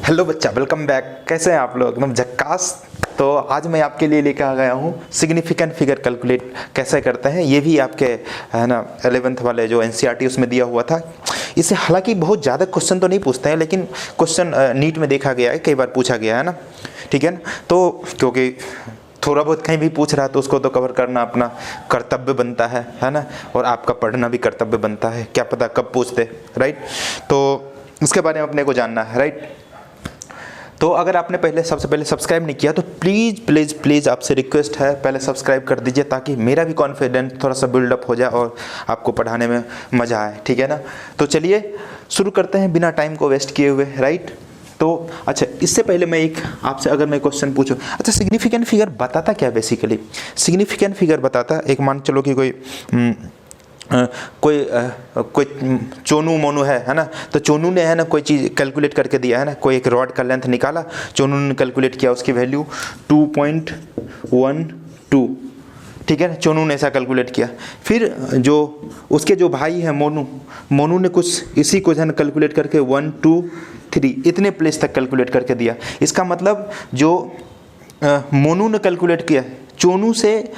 Hello बच्चा, welcome back. कैसे हैं आप लोग? एकदम झक्कास। तो आज मैं आपके लिए लेकर आ गया हूँ सिग्निफिकेंट फिगर कैलकुलेट कैसे करते हैं। ये भी आपके है ना 11th वाले जो एनसीईआरटी उसमें दिया हुआ था। इससे हालांकि बहुत ज़्यादा क्वेश्चन तो नहीं पूछते हैं, लेकिन क्वेश्चन नीट में देखा गया है, कई बार पूछा गया है ना, ठीक है ना। तो क्योंकि थोड़ा बहुत कहीं भी पूछ रहा है तो उसको तो कवर करना अपना कर्तव्य बनता है ना। और आपका पढ़ना भी कर्तव्य बनता है, क्या पता कब पूछते, राइट। तो इसके बारे में अपने को जानना है, राइट। तो अगर आपने सबसे पहले सब्सक्राइब नहीं किया तो प्लीज़ प्लीज़ प्लीज़ आपसे रिक्वेस्ट है, पहले सब्सक्राइब कर दीजिए ताकि मेरा भी कॉन्फिडेंस थोड़ा सा बिल्डअप हो जाए और आपको पढ़ाने में मज़ा आए, ठीक है ना। तो चलिए शुरू करते हैं बिना टाइम को वेस्ट किए हुए, राइट। तो अच्छा, इससे पहले मैं एक आपसे अगर मैं क्वेश्चन पूछूं, अच्छा सिग्निफिकेंट फिगर बताता क्या बेसिकली? सिग्निफिकेंट फिगर बताता, एक मान चलो कि कोई चोनू मोनू है ना। तो चोनू ने है ना कोई चीज़ कैलकुलेट करके दिया है ना, कोई एक रॉड का लेंथ निकाला, चोनू ने कैलकुलेट किया, उसकी वैल्यू 2.12, ठीक है ना। चोनू ने ऐसा कैलकुलेट किया। फिर जो उसके जो भाई हैं मोनू ने कुछ इसी को है ना कैलकुलेट करके 1 2 3 इतने प्लेस तक कैलकुलेट करके दिया। इसका मतलब जो मोनू ने कैलकुलेट किया, चोनू से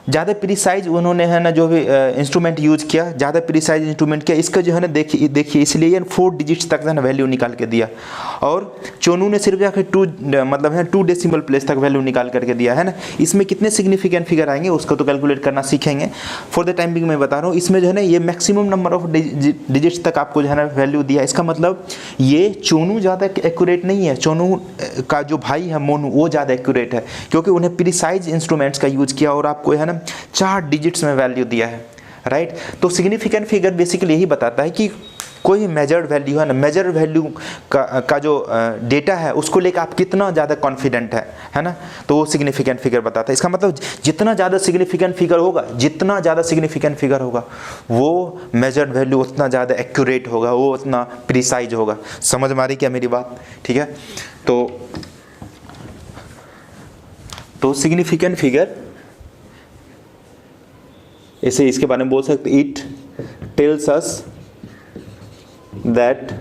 ज़्यादा प्रिसाइज उन्होंने है ना जो भी इंस्ट्रूमेंट यूज किया, ज़्यादा प्रिसाइज इंस्ट्रूमेंट किया, इसका जो है ना देखिए इसलिए ये 4 डिजिट्स तक है ना वैल्यू निकाल के दिया। और चोनू ने सिर्फ जाकर 2 डेसिमल प्लेस तक वैल्यू निकाल करके दिया है ना। इसमें कितने सिग्निफिकेंट फिगर आएंगे उसको तो कैलकुलेट करना सीखेंगे। फॉर द टाइम बिंग मैं बता रहा हूँ, इसमें जो है ना ये मैक्सिमम नंबर ऑफ डिजिट्स तक आपको जो है ना वैल्यू दिया। इसका मतलब ये चोनू ज़्यादा एक्यूरेट नहीं है, चोनू का जो भाई है मोनू वो ज़्यादा एक्यूरेट है, क्योंकि उन्हें प्रिसाइज इंस्ट्रूमेंट्स का यूज किया और आपको है ना 4 डिजिट्स में वैल्यू दिया है, राइट। तो सिग्निफिकेंट फिगर बेसिकली यही बताता है कि कोई मेजर्ड वैल्यू है ना, मेजर वैल्यू का जो डेटा है उसको लेकर आप कितना ज़्यादा कॉन्फिडेंट है ना। तो वो सिग्निफिकेंट फिगर बताता है। इसका मतलब जितना ज़्यादा सिग्निफिकेंट फिगर होगा वो मेजर्ड वैल्यू उतना ज़्यादा एक्यूरेट होगा, वो उतना प्रिसाइज होगा। समझ में आ रही क्या मेरी बात? ठीक है। तो सिग्निफिकेंट फिगर ऐसे इसके बारे में बोल सकते, it tells us that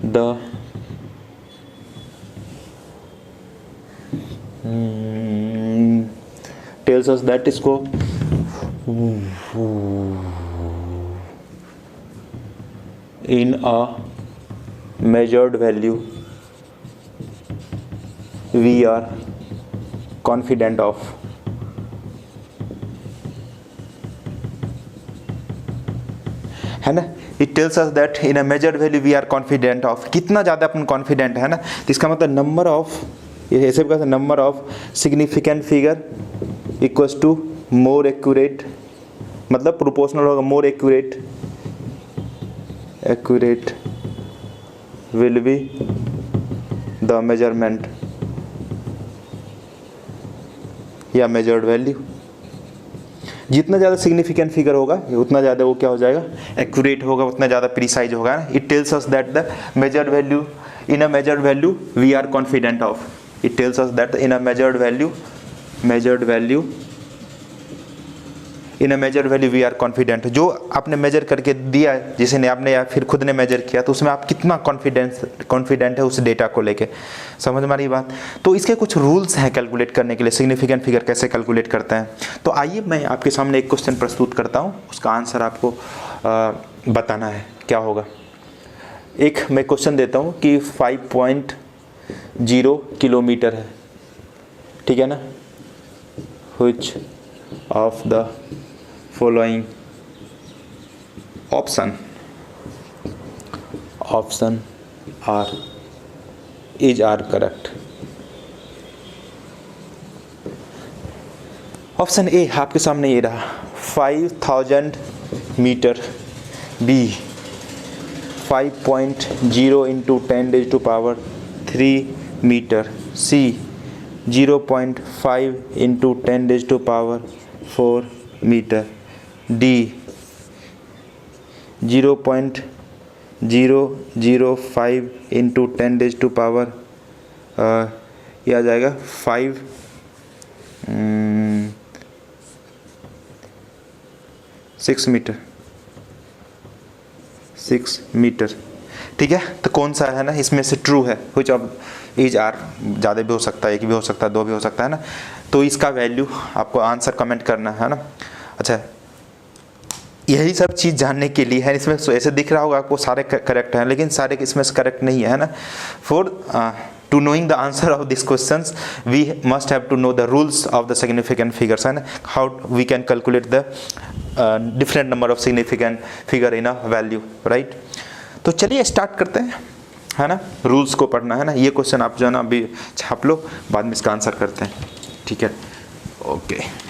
the इसको इन अ measured value we are confident of, है ना। It tells us that in a measured value we are confident of, कितना ज़्यादा अपन कॉन्फिडेंट है ना। तो इसका मतलब नंबर ऑफ, ये ऐसे भी कहते हैं number of significant figure equals to more accurate, मतलब प्रोपोर्शनल होगा more accurate will be the measurement या measured value। जितना ज़्यादा सिग्निफिकेंट फिगर होगा उतना ज़्यादा वो क्या हो जाएगा, एक्यूरेट होगा, उतना ज़्यादा प्रिसाइज होगा ना। It tells us that the measured value in a measured value we are confident of. It tells us that in a measured value in a measure value we are confident. जो आपने major करके दिया, जिसे ने आपने या फिर खुद ने मेजर किया, तो उसमें आप कितना कॉन्फिडेंट है उस डेटा को लेके। समझ में आ रही बात? तो इसके कुछ रूल्स हैं कैलकुलेट करने के लिए, सिग्निफिकेंट फिगर कैसे कैलकुलेट करते हैं। तो आइए मैं आपके सामने एक क्वेश्चन प्रस्तुत करता हूँ, उसका आंसर आपको बताना है क्या होगा। एक मैं क्वेश्चन देता हूँ कि 5.0 किलोमीटर है, ठीक है ना। Which of the following option are correct। Option A आपके सामने ये रहा 5000 मीटर, बी 5.0 इंटू 10⁻³ मीटर, सी 0.5 इंटू 10⁻⁴ मीटर, डी 0.005 इंटू 10⁻, ये आ जाएगा 6 मीटर। 6 मीटर। ठीक है, तो कौन सा है ना इसमें से ट्रू है, कुछ अब इज आर, ज़्यादा भी हो सकता है, एक भी हो सकता है, दो भी हो सकता है ना, तो इसका वैल्यू आपको आंसर कमेंट करना है ना। अच्छा, यही सब चीज़ जानने के लिए है, इसमें ऐसे दिख रहा होगा आपको सारे करेक्ट हैं, लेकिन सारे इसमें से करेक्ट नहीं है ना। For to knowing the answer of this questions we must have to know the rules of the significant figures, है ना, how we can calculate the different number of significant figure in a value, right. तो चलिए start करते हैं, है ना, rules को पढ़ना है ना। ये क्वेश्चन आप जो है ना अभी छाप लो, बाद में इसका आंसर करते हैं, ठीक है, okay.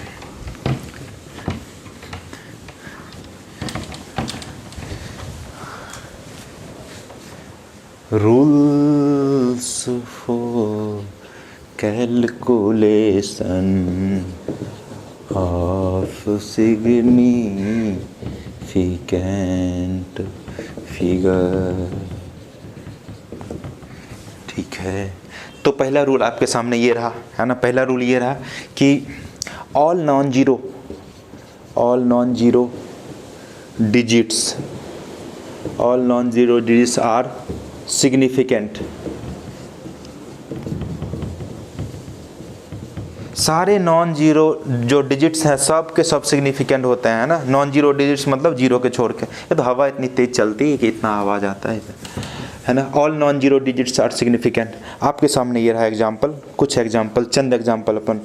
Rules for calculation of significant figure, ठीक है। तो पहला रूल आपके सामने ये रहा, है ना, पहला रूल ये रहा कि all non zero digits are significant. सारे नॉन जीरो जो डिजिट्स हैं सब के सब सिग्निफिकेंट होते हैं ना। नॉन जीरो डिजिट्स मतलब जीरो के छोड़ के। ये तो हवा इतनी तेज चलती है कि इतना आवाज़ आता है ना। All non zero digits are significant. आपके सामने ये रहा एग्जाम्पल, कुछ एग्जाम्पल, चंद एग्जाम्पल अपन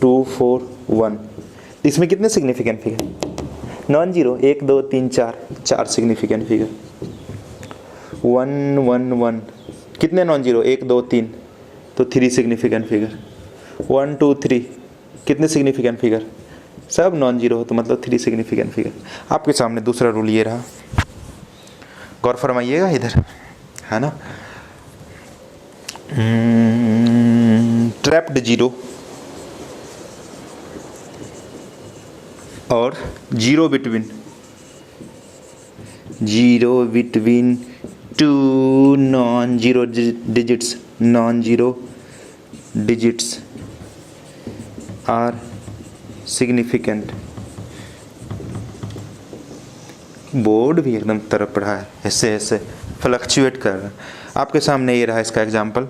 2 4 1। इसमें कितने significant figure? Non zero 1 2 3 4, 4 significant figure. 1 1 1 कितने नॉन जीरो? 1 2 3, तो 3 सिग्निफिकेंट फिगर। 1 2 3 कितने सिग्निफिकेंट फिगर? सब नॉन जीरो हो तो मतलब 3 सिग्निफिकेंट फिगर। आपके सामने दूसरा रूल ये रहा, गौर फरमाइएगा इधर, है ना। ट्रैप्ड जीरो और zero between two non zero digits are significant. Board भी एकदम तरफ पड़ा है, ऐसे ऐसे फ्लक्चुएट कर रहा है। आपके सामने ये रहा इसका एग्जाम्पल।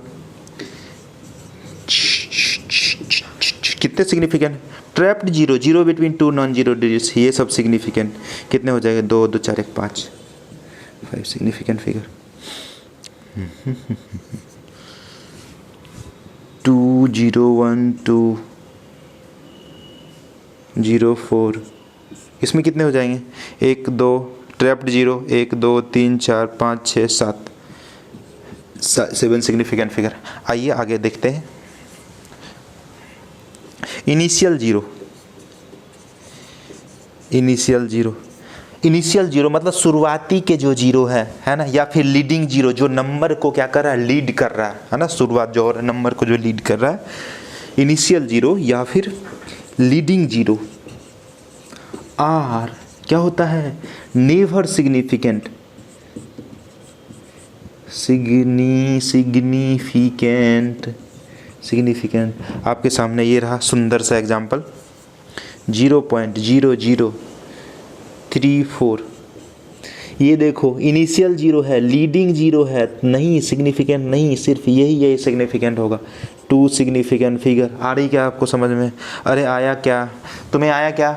कितने significant? Trapped zero between two non zero digits, ये सब सिग्निफिकेंट। कितने हो जाएगा? 2 2 4 1 5 सिग्निफिकेंट फिगर। 2 0 1 2 0 4, इसमें कितने हो जाएंगे? 1 2 ट्रैप्ड जीरो, 1 2 3 4 5 6 7 7 सिग्निफिकेंट फिगर। आइए आगे देखते हैं। इनिशियल जीरो मतलब शुरुआती के जो जीरो है ना, या फिर लीडिंग जीरो जो नंबर को क्या कर रहा है? लीड कर रहा है ना, शुरुआत जो हो रहा है नंबर को जो लीड कर रहा है, इनिशियल जीरो या फिर लीडिंग जीरो आर क्या होता है? Never significant. आपके सामने ये रहा सुंदर सा एग्जाम्पल, 0.0034। ये देखो इनिशियल जीरो है, लीडिंग जीरो है, नहीं सिग्निफिकेंट नहीं, सिर्फ यही सिग्निफिकेंट होगा। 2 सिग्निफिकेंट फिगर। आ रही क्या आपको समझ में? अरे आया क्या? तुम्हें आया क्या,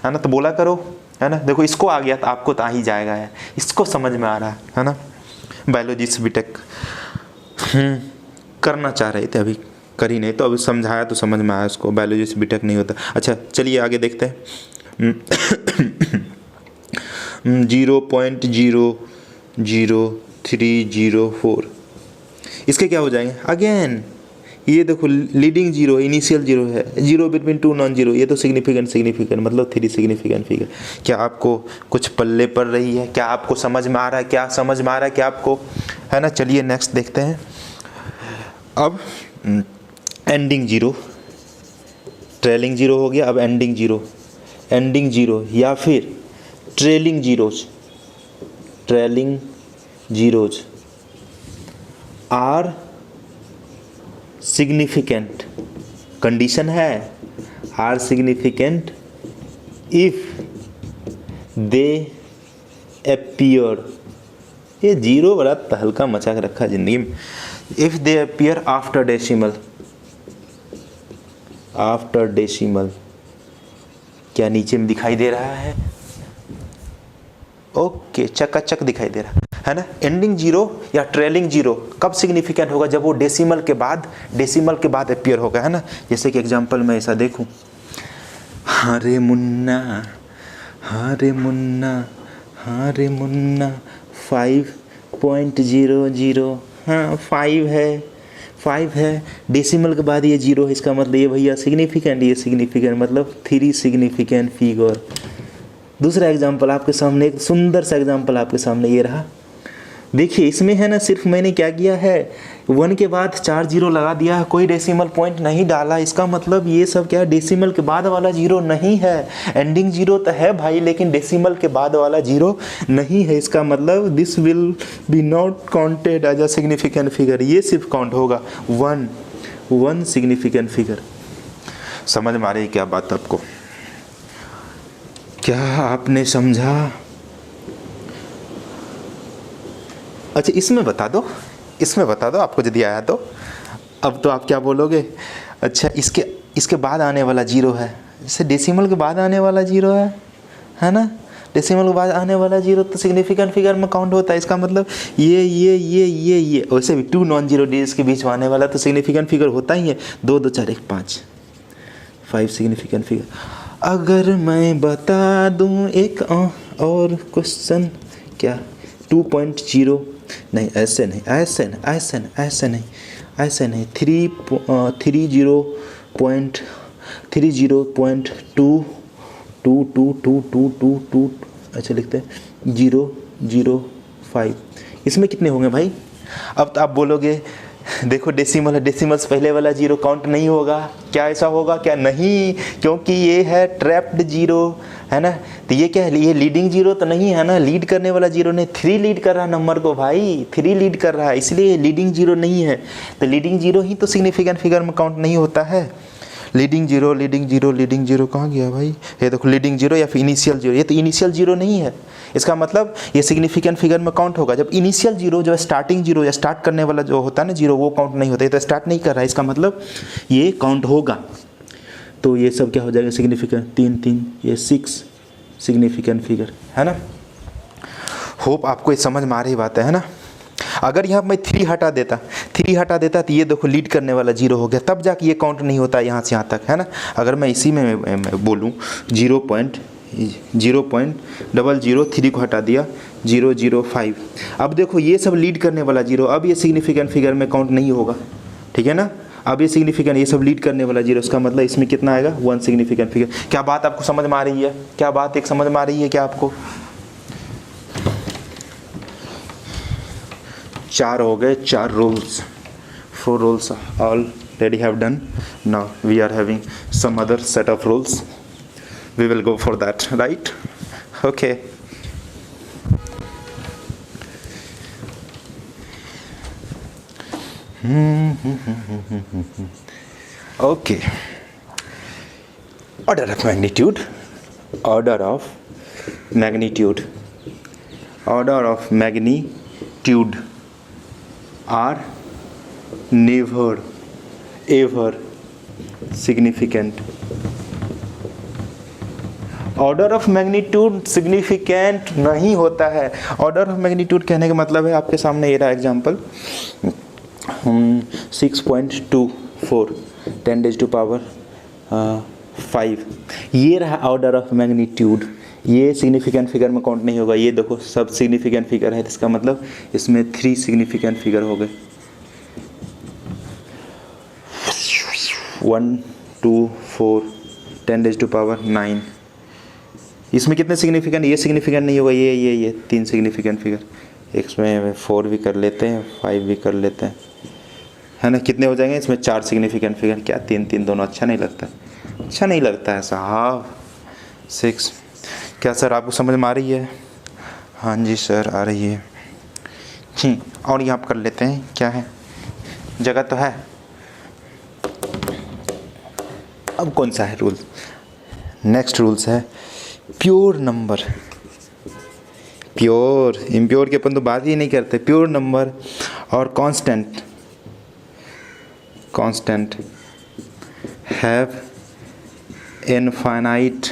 है ना, तो बोला करो, है ना। देखो इसको आ गया तो आपको तो आ ही जाएगा, है इसको समझ में आ रहा है ना। बायोलॉजी से बीटेक करना चाह रहे थे, अभी कर ही नहीं, तो अभी समझाया तो समझ में आया उसको। बायोलॉजी से बीटेक नहीं होता। अच्छा चलिए आगे देखते हैं। 0.00304, इसके क्या हो जाएंगे? अगेन ये देखो लीडिंग जीरो, इनिशियल जीरो है, zero between two non zero, ये तो सिग्निफिकेंट मतलब 3 सिग्निफिकेंट फिगर। क्या आपको कुछ पल्ले पड़ रही है? क्या आपको समझ में आ रहा है? क्या समझ में आ रहा है क्या आपको, है ना। चलिए नेक्स्ट देखते हैं। अब एंडिंग जीरो, ट्रेलिंग जीरो हो गया, अब एंडिंग जीरो या फिर trailing zeros are significant. Condition है are significant if they appear ये जीरो बड़ा तहलका मचा के रखा जिंदगी में। If they appear after decimal, after decimal क्या नीचे में दिखाई दे रहा है? ओके, चकाचक दिखाई दे रहा है ना। एंडिंग जीरो या ट्रेलिंग जीरो कब सिग्निफिकेंट होगा? जब वो डेसिमल के बाद अपीयर होगा, है ना। जैसे कि एग्जांपल मैं ऐसा देखूं, हरे मुन्ना हरे मुन्ना हरे मुन्ना 5.00, हाँ 5 है, डेसिमल के बाद ये जीरो है, इसका मतलब ये भैया सिग्निफिकेंट, ये सिग्निफिकेंट मतलब 3 सिग्निफिकेंट फिगर। दूसरा एग्जांपल आपके सामने, एक सुंदर सा एग्जांपल आपके सामने ये रहा। देखिए इसमें है ना, सिर्फ मैंने क्या किया है, 1 के बाद 4 जीरो लगा दिया है, कोई डेसिमल पॉइंट नहीं डाला। इसका मतलब ये सब क्या है, डेसिमल के बाद वाला जीरो नहीं है। एंडिंग जीरो तो है भाई, लेकिन डेसिमल के बाद वाला जीरो नहीं है। इसका मतलब this will be not counted as a significant figure. ये सिर्फ काउंट होगा 1 सिग्निफिकेंट फिगर। समझ में आ रही है क्या बात आपको? क्या आपने समझा? अच्छा इसमें बता दो आपको यदि आया तो। अब तो आप क्या बोलोगे, अच्छा इसके बाद आने वाला जीरो है, जैसे डेसिमल के बाद आने वाला जीरो है ना। डेसिमल के बाद आने वाला जीरो तो सिग्निफिकेंट फिगर में काउंट होता है। इसका मतलब ये वैसे भी 2 नॉन जीरो डिजिट्स के बीच में आने वाला तो सिग्निफिकेंट फिगर होता ही है। 2 2 4 1 5 सिग्निफिकेंट फिगर। अगर मैं बता दूं एक और क्वेश्चन, क्या 2.0 नहीं, ऐसे नहीं 30.2 अच्छा लिखते हैं 005। इसमें कितने होंगे भाई? अब तो आप बोलोगे देखो डेसिमल है, डेसिमल से पहले वाला जीरो काउंट नहीं होगा। क्या ऐसा होगा क्या? नहीं, क्योंकि ये है ट्रैप्ड जीरो, है ना। तो ये क्या है, ये लीडिंग जीरो तो नहीं है ना, लीड करने वाला जीरो नहीं। 3 लीड कर रहा है नंबर को भाई, 3 लीड कर रहा है, इसलिए लीडिंग जीरो नहीं है। तो लीडिंग जीरो ही तो सिग्निफिकेंट फिगर में काउंट नहीं होता है। लीडिंग जीरो कहाँ गया भाई? ये देखो लीडिंग जीरो या फिर इनिशियल जीरो, ये तो इनिशियल जीरो नहीं है। इसका मतलब ये सिग्निफिकेंट फिगर में काउंट होगा जब इनिशियल जीरो, जो स्टार्टिंग जीरो या स्टार्ट करने वाला जो होता है ना जीरो, वो काउंट नहीं होता। ये तो स्टार्ट नहीं कर रहा है, इसका मतलब ये काउंट होगा। तो ये सब क्या हो जाएगा सिग्निफिकेंट, 3 ये 6 सिग्निफिकेंट फिगर, है ना। होप आपको ये समझ में आ रही बात है ना। अगर यहाँ मैं 3 हटा देता तो ये देखो लीड करने वाला जीरो हो गया, तब जाके ये काउंट नहीं होता यहाँ से यहाँ तक, है ना। अगर मैं इसी में मैं बोलूँ 0.003 को हटा दिया 005। अब देखो ये सब लीड करने वाला जीरो, अब ये सिग्निफिकेंट फिगर में काउंट नहीं होगा, ठीक है ना। अब ये सिग्निफिकेंट, ये सब लीड करने वाला जीरो, इसका मतलब इसमें कितना आएगा 1 सिग्निफिकेंट फिगर। क्या बात आपको समझ में आ रही है? क्या बात एक समझ में आ रही है क्या आपको? 4 हो गए, 4 rules, 4 rules already have done. Now we are having some other set of rules. We will go for that, right? Okay. Okay. Order of magnitude. Order of magnitude are never ever significant. Order of magnitude significant नहीं होता है। Order of magnitude कहने का मतलब है, आपके सामने ये रहा एग्जांपल 6.24 10⁻⁵, ये रहा ऑर्डर ऑफ मैग्नीट्यूड। ये सिग्निफिकेंट फिगर में काउंट नहीं होगा। ये देखो सब सिग्निफिकेंट फिगर है, इसका मतलब इसमें 3 सिग्निफिकेंट फिगर हो गए। 1 2 4 10⁻⁹। इसमें कितने सिग्निफिकेंट? ये सिग्निफिकेंट नहीं होगा, ये 3 सिग्निफिकेंट फिगर। इसमें 4 भी कर लेते हैं, 5 भी कर लेते हैं, है ना। कितने हो जाएंगे इसमें? 4 सिग्निफिकेंट फिगर। क्या 3 दोनों अच्छा नहीं लगता? अच्छा नहीं लगता है साहब। 6। क्या सर आपको समझ में आ रही है? हाँ जी सर आ रही है जी। और यहाँ कर लेते हैं, क्या है, जगह तो है। अब कौन सा है रूल? नेक्स्ट रूल्स है प्योर नंबर। प्योर, इम्प्योर के अपन तो बात ही नहीं करते। प्योर नंबर और constant have infinite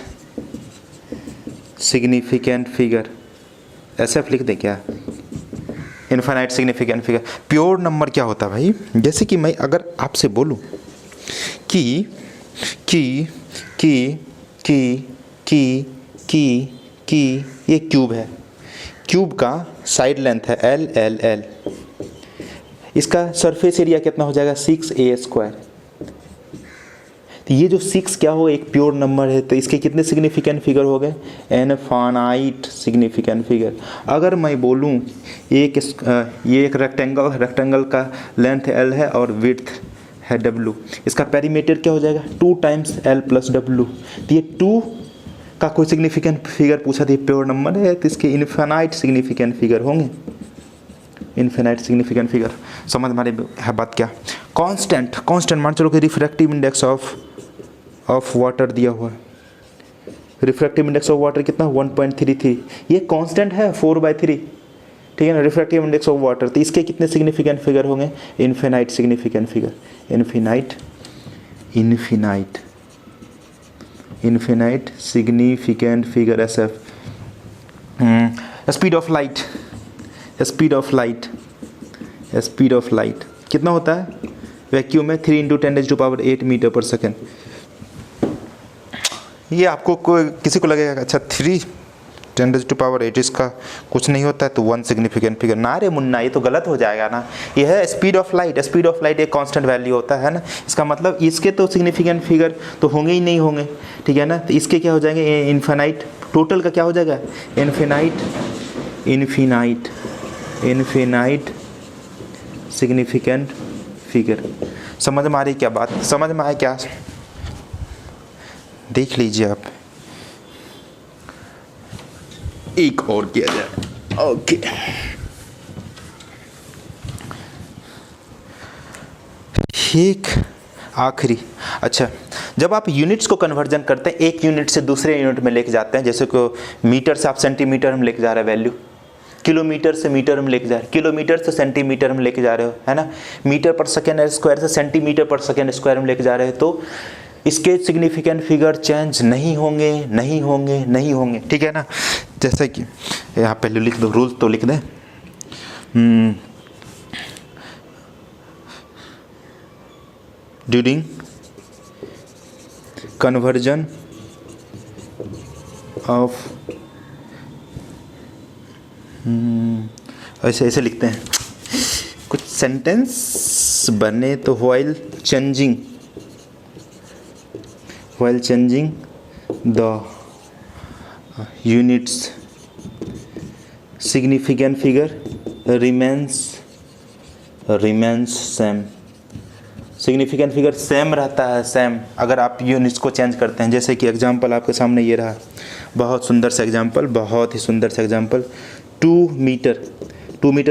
significant figure, ऐसे आप लिख दें क्या, infinite significant figure. Pure number क्या होता है भाई, जैसे कि मैं अगर आपसे बोलूं कि ये क्यूब है, क्यूब का साइड लेंथ है L, इसका सरफेस एरिया कितना हो जाएगा 6a²। तो ये जो 6 क्या हो, एक प्योर नंबर है, तो इसके कितने सिग्निफिकेंट फिगर हो गए, इनफाइनाइट सिग्निफिकेंट फिगर। अगर मैं बोलूँ ये एक रेक्टेंगल का लेंथ L है और विड्थ है W, इसका पेरीमीटर क्या हो जाएगा 2 टाइम्स L + W। तो ये 2 का कोई सिग्निफिकेंट फिगर पूछा था, प्योर नंबर है, तो इसके इनफाइनाइट सिग्निफिकेंट फिगर होंगे, इनफाइनाइट सिग्निफिकेंट फिगर। समझ हमारी है बात क्या। कांस्टेंट मान चलो कि रिफ्रैक्टिव इंडेक्स ऑफ वाटर दिया हुआ है, रिफ्रैक्टिव इंडेक्स ऑफ वाटर कितना 1.33, ये कांस्टेंट है 4/3, ठीक है ना, रिफ्रैक्टिव इंडेक्स ऑफ वाटर। तो इसके कितने सिग्निफिकेंट फिगर होंगे, infinite significant figure, infinite significant figure SF। Speed of light कितना होता है वैक्यूम में, 3 × 10⁸ मीटर पर सेकेंड। ये आपको किसी को लगेगा अच्छा 3 10⁸ इसका कुछ नहीं होता है, तो 1 सिग्निफिकेंट फिगर। ना रे मुन्ना, ये तो गलत हो जाएगा ना, ये है स्पीड ऑफ लाइट एक कांस्टेंट वैल्यू होता है ना, इसका मतलब इसके तो सिग्निफिकेंट फिगर तो होंगे ही नहीं होंगे, ठीक है ना। तो इसके क्या हो जाएंगे, इनफाइनाइट, टोटल का क्या हो जाएगा इनफिनाइट सिग्निफिकेंट फिगर। समझ में आ रही क्या बात, समझ में आया क्या, देख लीजिए आप। एक और किया जाए, ओके। एक आखिरी, अच्छा, जब आप यूनिट्स को कन्वर्जन करते हैं, एक यूनिट से दूसरे यूनिट में लेके जाते हैं, जैसे को मीटर से आप सेंटीमीटर में लेके जा रहे हैं वैल्यू, किलोमीटर से मीटर में लेके जा रहे हैं, किलोमीटर से सेंटीमीटर में लेके जा रहे हो, है ना, मीटर पर सेकेंड स्क्वायर से सेंटीमीटर पर सेकेंड स्क्वायर में लेके जा रहे हैं, तो इसके सिग्निफिकेंट फिगर चेंज नहीं होंगे, ठीक है ना। जैसे कि यहाँ पहले लिख दो, रूल्स तो लिख दें। ड्यूरिंग कन्वर्जन ऑफ, ऐसे लिखते हैं, कुछ सेंटेंस बने तो while changing the units significant figure remains same. Significant figure same रहता है, सेम, अगर आप यूनिट्स को चेंज करते हैं। जैसे कि एग्जांपल आपके सामने ये रहा, बहुत सुंदर सा एग्जांपल, 2 मीटर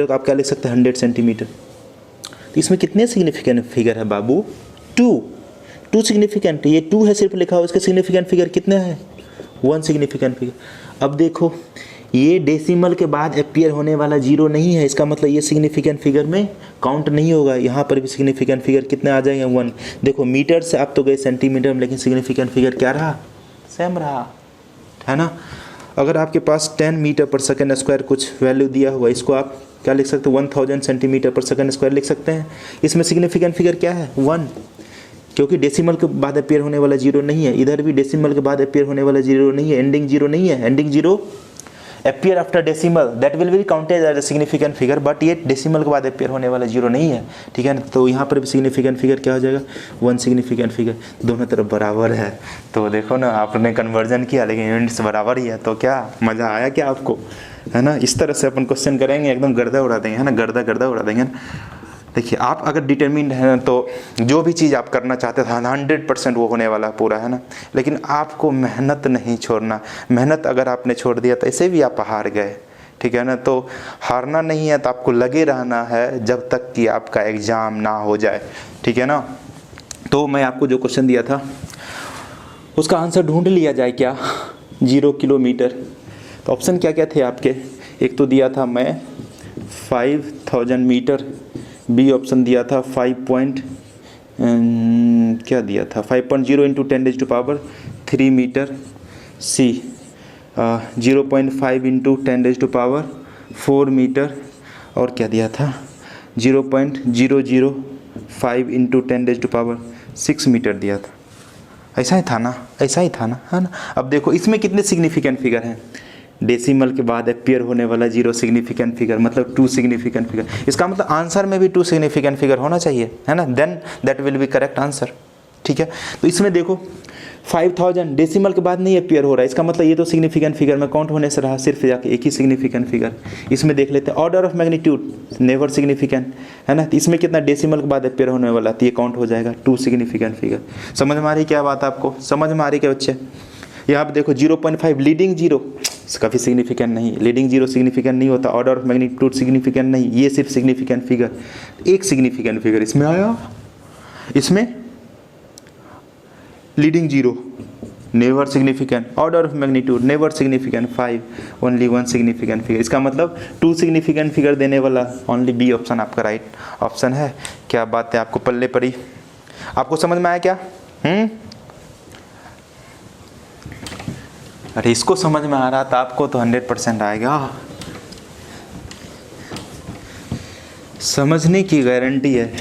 को आप क्या लिख सकते हैं 100 सेंटीमीटर। तो इसमें कितने सिग्निफिकेंट फिगर है बाबू, 2 सिग्निफिकेंट, ये 2 है सिर्फ लिखा हुआ, इसके सिग्निफिकेंट फिगर कितने हैं 1 सिग्निफिकेंट फिगर। अब देखो ये डेसिमल के बाद अपीयर होने वाला 0 नहीं है, इसका मतलब ये सिग्निफिकेंट फिगर में काउंट नहीं होगा। यहाँ पर भी सिग्निफिकेंट फिगर कितने आ जाएंगे 1। देखो मीटर से आप तो गए सेंटीमीटर में, लेकिन सिग्निफिकेंट फिगर क्या रहा, सेम रहा, है ना। अगर आपके पास 10 मीटर पर सेकेंड स्क्वायर कुछ वैल्यू दिया हुआ, इसको आप क्या लिख सकते हो 1000 सेंटीमीटर पर सेकेंड स्क्वायर लिख सकते हैं। इसमें सिग्निफिकेंट फिगर क्या है 1, क्योंकि डेसिमल के बाद अपीयर होने वाला 0 नहीं है। इधर भी डेसिमल के बाद अपीयर होने वाला 0 नहीं है, एंडिंग 0 नहीं है, ending 0 appear after decimal, that will be counted as a significant figure, but ये डेसिमल के बाद अपीयर होने वाला 0 नहीं है, ठीक है ना। तो यहाँ पर भी सिग्निफिकेंट फिगर क्या हो जाएगा 1 सिग्निफिकेंट फिगर, दोनों तरफ बराबर है। तो देखो ना, आपने कन्वर्जन किया लेकिन यूनिट्स बराबर ही है, तो क्या मज़ा आया क्या आपको, है ना। इस तरह से अपन क्वेश्चन करेंगे, एकदम गर्दा उड़ा देंगे, है ना, गर्दा उड़ा देंगे। देखिए आप अगर डिटरमिन्ड हैं तो जो भी चीज़ आप करना चाहते थे 100% वो होने वाला पूरा, है ना। लेकिन आपको मेहनत नहीं छोड़ना, मेहनत अगर आपने छोड़ दिया तो ऐसे भी आप हार गए, ठीक है ना। तो हारना नहीं है, तो आपको लगे रहना है जब तक कि आपका एग्ज़ाम ना हो जाए, ठीक है ना। तो मैं आपको जो क्वेश्चन दिया था उसका आंसर ढूंढ लिया जाए क्या, 0 किलोमीटर। तो ऑप्शन क्या क्या थे आपके, एक तो दिया था मैं 5000 मीटर, बी ऑप्शन दिया था 5 क्या दिया था 5.0 इंटू 10⁻³ मीटर, सी 0.5 इंटू 10⁻⁴ मीटर, और क्या दिया था 0.005 इंटू 10⁻⁶ मीटर दिया था। ऐसा ही था ना, ऐसा ही था ना, है ना। अब देखो इसमें कितने सिग्निफिकेंट फिगर हैं, डेसिमल के बाद अपीयर होने वाला 0 सिग्निफिकेंट फिगर, मतलब 2 सिग्निफिकेंट फिगर। इसका मतलब आंसर में भी 2 सिग्निफिकेंट फिगर होना चाहिए, है ना, then that will be correct answer. ठीक है, तो इसमें देखो 5000 डेसिमल के बाद नहीं अपीयर हो रहा है, इसका मतलब ये तो सिग्निफिकेंट फिगर में काउंट होने से रहा, सिर्फ जाके एक ही सिग्निफिकेंट फिगर। इसमें देख लेते हैं order of magnitude, never significant, है ना, तो इसमें कितना डेसिमल के बाद अपीयर होने वाला, तो ये काउंट हो जाएगा 2 सिग्निफिकेंट फिगर। समझ में आ रही क्या बात आपको, समझ में आ रही क्या बच्चे। यहाँ पे देखो 0.5 लीडिंग जीरो, काफ़ी सिग्निफिकेंट नहीं, लीडिंग जीरो सिग्निफिकेंट नहीं होता, ऑर्डर ऑफ मैग्नीट्यूड सिग्निफिकेंट नहीं, ये सिर्फ सिग्निफिकेंट फिगर, एक सिग्निफिकेंट फिगर इसमें आया। इसमें leading zero never significant, order of magnitude never significant 5, only 1 significant figure. इसका मतलब 2 सिग्निफिकेंट फिगर देने वाला ओनली बी ऑप्शन आपका राइट ऑप्शन है। क्या बात है, आपको पल्ले पड़ी, आपको समझ में आया क्या? अरे इसको समझ में आ रहा था आपको तो 100% आएगा, समझने की गारंटी है।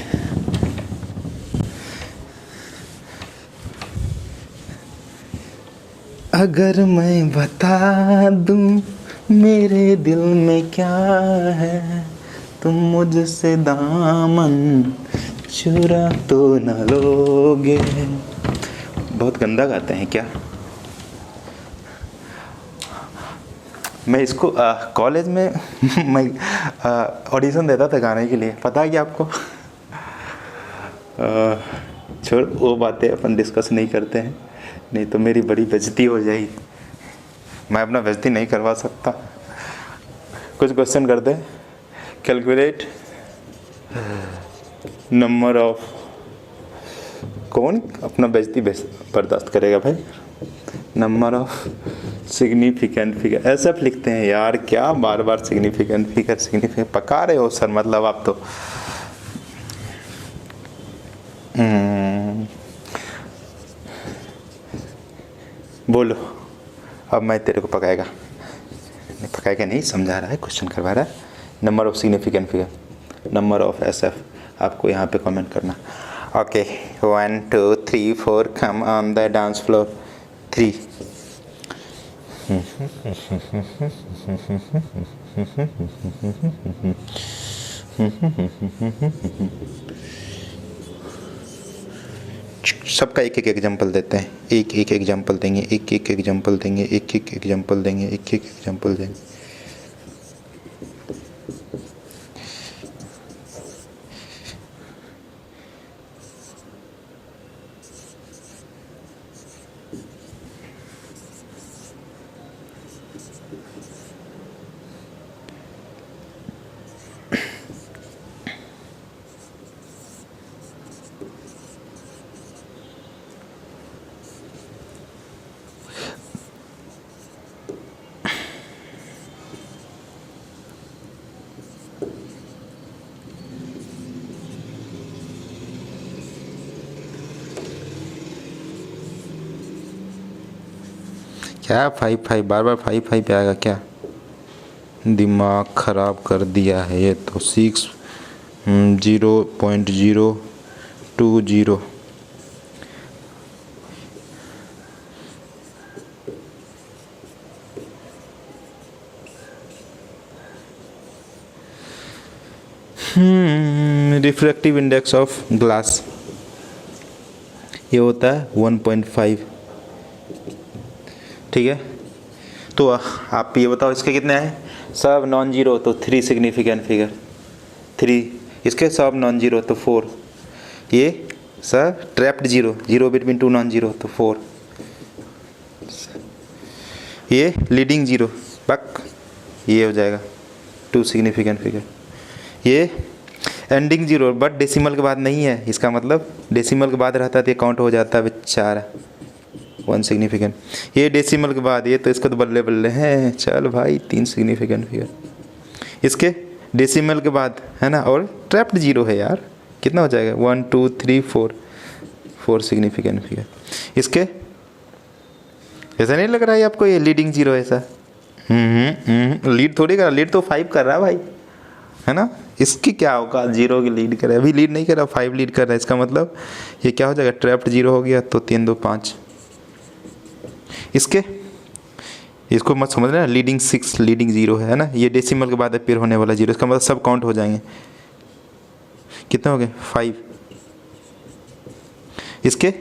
अगर मैं बता दूं मेरे दिल में क्या है, तुम मुझसे दामन चुरा तो न लोगे। बहुत गंदा गाते हैं क्या? मैं इसको कॉलेज में मैं ऑडिशन देता था गाने के लिए, पता है क्या आपको? छोड़ वो बातें अपन डिस्कस नहीं करते हैं, नहीं तो मेरी बड़ी बेइज्जती हो जाएगी, मैं अपना बेइज्जती नहीं करवा सकता। कुछ क्वेश्चन करते हैं। कैलकुलेट नंबर ऑफ, कौन अपना बेइज्जती बर्दाश्त करेगा भाई। नंबर ऑफ सिग्निफिकेंट फिगर, ऐसा लिखते हैं यार, क्या बार बार सिग्निफिकेंट फिगर सिग्निफिकेंट पका रहे हो सर, मतलब आप तो बोलो। अब मैं तेरे को पकाएगा नहीं, समझा रहा है, क्वेश्चन करवा रहा है। Number of significant figure, number of SF, आपको यहाँ पे कमेंट करना। Okay 1 2 3 4 come on the dance floor 3। सबका एक एक एग्जाम्पल देते हैं, एक एक एग्जाम्पल देंगे, एक एक एग्जाम्पल देंगे, एक एक एग्जाम्पल देंगे, एक एक एग्जाम्पल देंगे। क्या 5 बार बार 5 पे आएगा क्या? दिमाग ख़राब कर दिया है ये तो। 6 0.020 रिफ्रैक्टिव इंडेक्स ऑफ ग्लास ये होता है 1.5। ठीक है, तो आप ये बताओ इसके कितने हैं? सब नॉन जीरो तो 3 सिग्निफिकेंट फिगर 3, इसके सब नॉन जीरो तो 4, ये सब trapped zero between 2 non zero तो 4, ये लीडिंग जीरो बक ये हो जाएगा 2 सिग्निफिकेंट फिगर, ये एंडिंग जीरो बट डेसिमल के बाद नहीं है, इसका मतलब डेसिमल के बाद रहता तो ये काउंट हो जाता है 4 1 सिग्निफिकेंट, ये डेसिमल के बाद, ये तो इसका तो बल्ले बल्ले हैं। चल भाई 3 सिग्निफिकेंट फिगर। इसके डेसिमल के बाद है ना, और ट्रैप्ड जीरो है यार, कितना हो जाएगा 1 2 3 4 सिग्निफिकेंट फिगर। इसके ऐसा नहीं लग रहा है आपको ये लीडिंग जीरो ऐसा? लीड थोड़ी कर रहा, लीड तो 5 कर रहा है भाई, है ना। इसकी क्या होगा, जीरो की लीड कर रहा है, अभी लीड नहीं कर रहा, 5 लीड कर रहा है। इसका मतलब ये क्या हो जाएगा, ट्रैप्ड जीरो हो गया, तो 3 2 5। इसको मत समझ लेना, लीडिंग 6 लीडिंग जीरो है ना, ये डेसिमल के बाद अपीयर होने वाला जीरो, इसका मतलब सब काउंट हो जाएंगे। कितने हो गए 5। इसके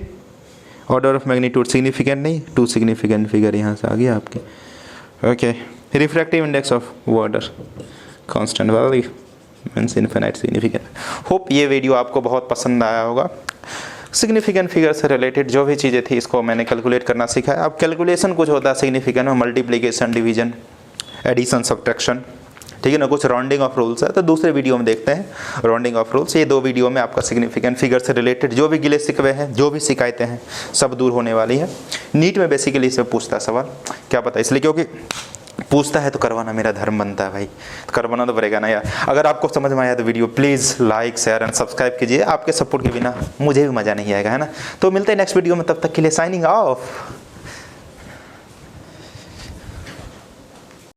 ऑर्डर ऑफ मैग्नीट्यूड सिग्निफिकेंट नहीं, 2 सिग्निफिकेंट फिगर यहाँ से आ गया आपके। Okay, refractive index of water constant value means infinite significant. Hope ये वीडियो आपको बहुत पसंद आया होगा। सिग्निफिकेंट फिगर से रिलेटेड जो भी चीज़ें थी इसको मैंने कैलकुलेट करना सिखाया। अब कैलकुलेशन कुछ होता है सिग्निफिकेंट में, मल्टीप्लिकेशन, डिवीजन, एडिशन, सब्ट्रैक्शन, ठीक है ना, कुछ राउंडिंग ऑफ रूल्स है, तो दूसरे वीडियो में देखते हैं राउंडिंग ऑफ रूल्स। ये 2 वीडियो में आपका सिग्निफिकेंट फिगर से रिलेटेड जो भी गिले शिकवे हैं, जो भी शिकायतें हैं, सब दूर होने वाली है। नीट में बेसिकली इससे पूछता है सवाल, क्या पता, इसलिए क्योंकि पूछता है तो करवाना मेरा धर्म बनता है भाई, तो करवाना तो पड़ेगा ना यार। अगर आपको समझ में आया तो video please like share and subscribe कीजिए, आपके सपोर्ट के बिना मुझे भी मज़ा नहीं आएगा, है ना। तो मिलते हैं नेक्स्ट वीडियो में, तब तक के लिए साइनिंग ऑफ।